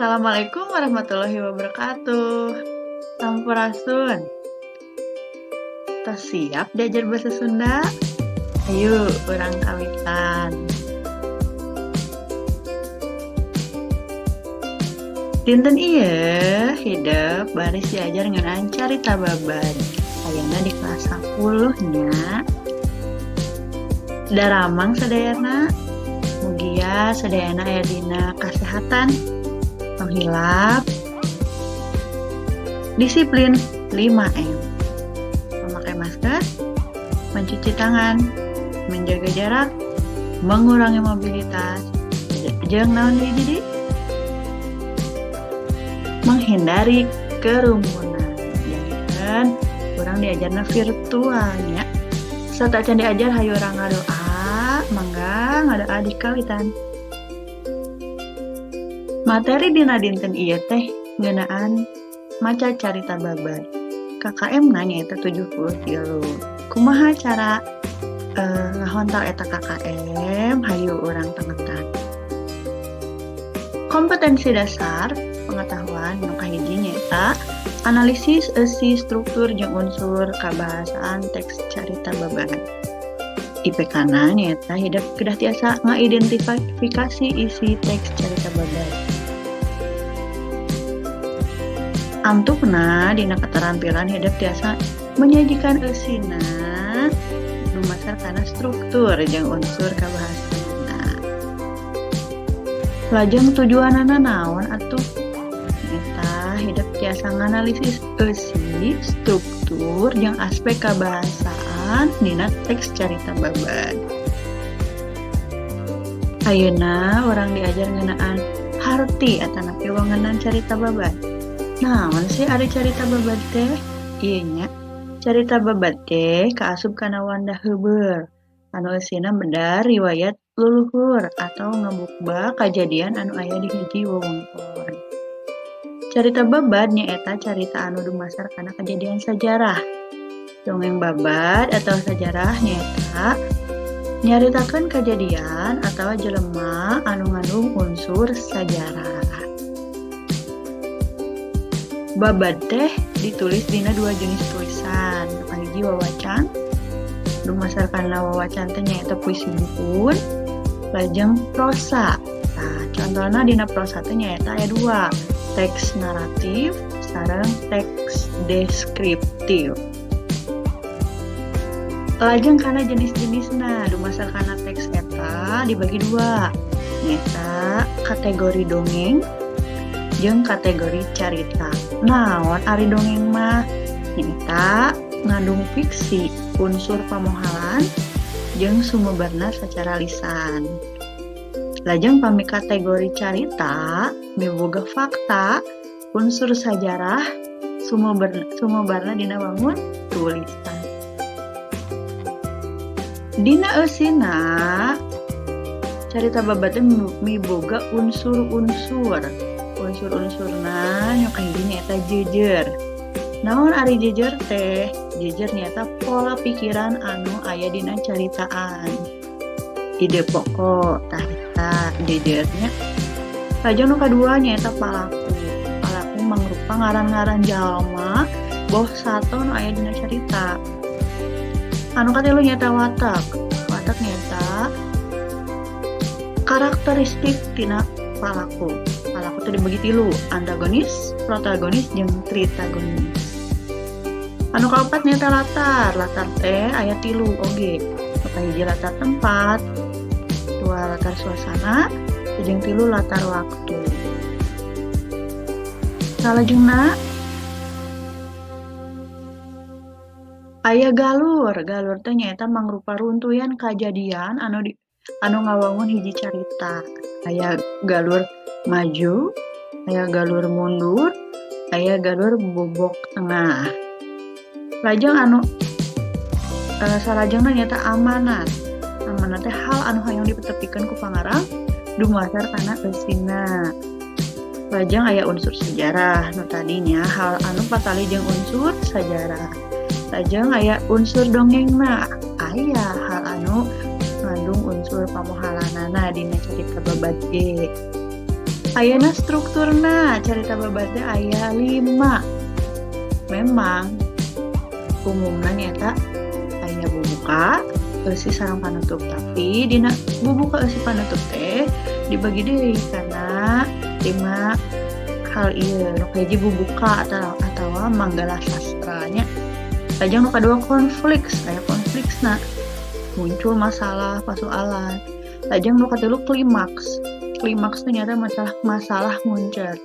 Assalamualaikum warahmatullahi wabarakatuh. Sampurasun. Tos siap diajar bahasa Sunda? Ayo, urang kawitan. Dinten ieu hidup baris diajar ngeunaan carita babat. Ayeuna di kelas 10 nya. Daramang sadayana. Mugia sadayana aya dina kasehatan, penghilap, disiplin 5M. Memakai masker, mencuci tangan, menjaga jarak, mengurangi mobilitas, jeung naon deui jadi menghindari kerumunan. Jadikan urang diajarna virtualnya. Sarta can diajar hayu urang ngadoa, mangga ngadoa di kawitan. Materi dina dinten ieu teh ngeunaan maca carita babat. KKM nanya eta 73. Kumaha cara ngahontal eta KKM hayu urang tengetan. Kompetensi dasar pengetahuan nu kahiji nyaeta analisis isi struktur jeung unsur kabahasaan teks carita babat. IPK-na nyaeta hidup kedah tiasa ngaidentifikasi isi teks carita babat. Antukna dina keterampilan hidup tiasa menyajikan eusina dumasar kana struktur jeung unsur kabahasaanna. Lajeng tujuanana naon atuh? Eta hidup tiasa nganalisis eusi, struktur jeung aspek kabahasaan dina teks carita babat. Ayeuna urang diajar ngeunaan harti atana piwangenan carita babat. Naon sih ari carita babat teh? Ieu nya, carita babat teh kaasup kana wanda heubeul anu eusina beda riwayat luluhur atau ngebukba kajadian anu aya di hiji wewengkon. Carita babat nyaeta carita anu dumasar kana kejadian sajarah. Dongeng babat atau sajarah nyaeta nyaritakeun kejadian atawa jelema anu ngandung unsur sajarah. Babat teh ditulis dina dua jenis tulisan. Kahiji wawacan, dumasar kana wawacan teh nyaeta puisi buku, lajeng prosa. Nah, contohna dina prosa teh nyaeta aya dua, teks naratif sareng teks deskriptif. Lajeng kana jenis-jenisna, dumasar kana teks eta dibagi dua, nyaeta kategori dongeng jeung kategori carita. Naon ari dongeng mah? Nyaeta ngandung fiksi, unsur pamohalan jeung sumebarna sacara lisan. Lajeng pami kategori carita miboga fakta, unsur sajarah, sumebarna dina wangun tulisan. Dina eusina carita babat teh miboga unsur-unsurna nya kahiji nyaeta jejer. Naon ari jejer teh? Jejer nyaeta pola pikiran anu aya dina caritaan. Ide pokok tah eta jejernya. Lajeng nu kadua nyaeta palaku. Palaku mangrupa ngaran-ngaran jalma boh sato nu aya dina carita. Anu katilu nyaeta watak. Watak nyaeta karakteristik tina palaku. Palaku teh dibagi tilu, antagonis, protagonis, jeung tritagonis. Anu kaopat nyaeta latar. Latar teh aya tilu oge. Kahiji latar tempat, dua latar suasana, jeung tilu latar waktu. Salajengna aya galur. Galur teh nyaeta mangrupa runtuyan kajadian anu ngawangun hiji carita. Aya galur maju, aya galur mundur, aya galur bobok tengah. Lajeng salajengna nyaeta amanat. Amanat teh hal anu hayang dipetepikeun ku pangarang dumasar kana eusina. Lajeng aya unsur sejarah. Nu tadinya hal anu patali jeung unsur sajarah. Lajeng aya unsur dongengna. Aya hal anu ngandung unsur pamohalanana dina carita babat ge. Ayeuna strukturna carita babat teh aya 5. Memang umumna nyata aya bubuka, eusi sareng panutup. Tapi dina bubuka eusi panutup teh dibagi deui kana 5 hal ieu. Nu kahiji bubuka atawa manggala sastranya. Lajeng nu kadua konflik, aya konfliksna. Muncul masalah, persoalan. Lajeng nu katilu klimaks. Klimaks ternyata masalah muncul.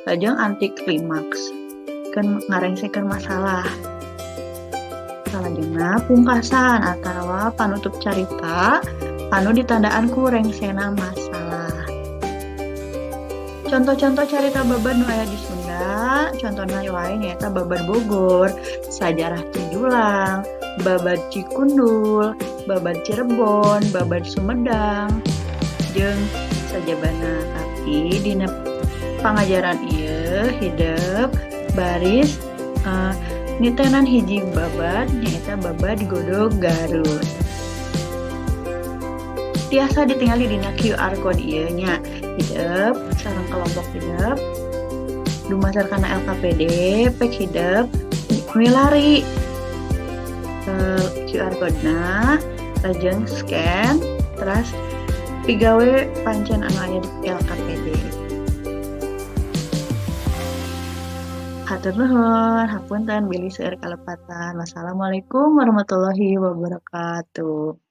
Lajeng anti klimaks. Kan ngarengsekeun masalah. Salajengna pungkasan atawa panutup carita anu ditandaan ku rengsena masalah. Contoh-contoh carita babad nu aya di Sunda, contohna wae nyaeta babad Bogor, Sajarah Cijulang, babad Cikundul, babad Cirebon, babad Sumedang, jeung sajabana. Tapi dina pangajaran ieu hideep baris nitenan hiji babad nyaeta babad Godog Garut. Tiasa ditingali dina QR code ieu nya. Hideep sareng kelompok hideep dumasar kana LKPD pek hideep milari QR code-na lajeng scan terus pigawe pancen anu aya di LKPD. Hatur nuhun, hapunten bilih seueur kalepatan. Wassalamualaikum warahmatullahi wabarakatuh.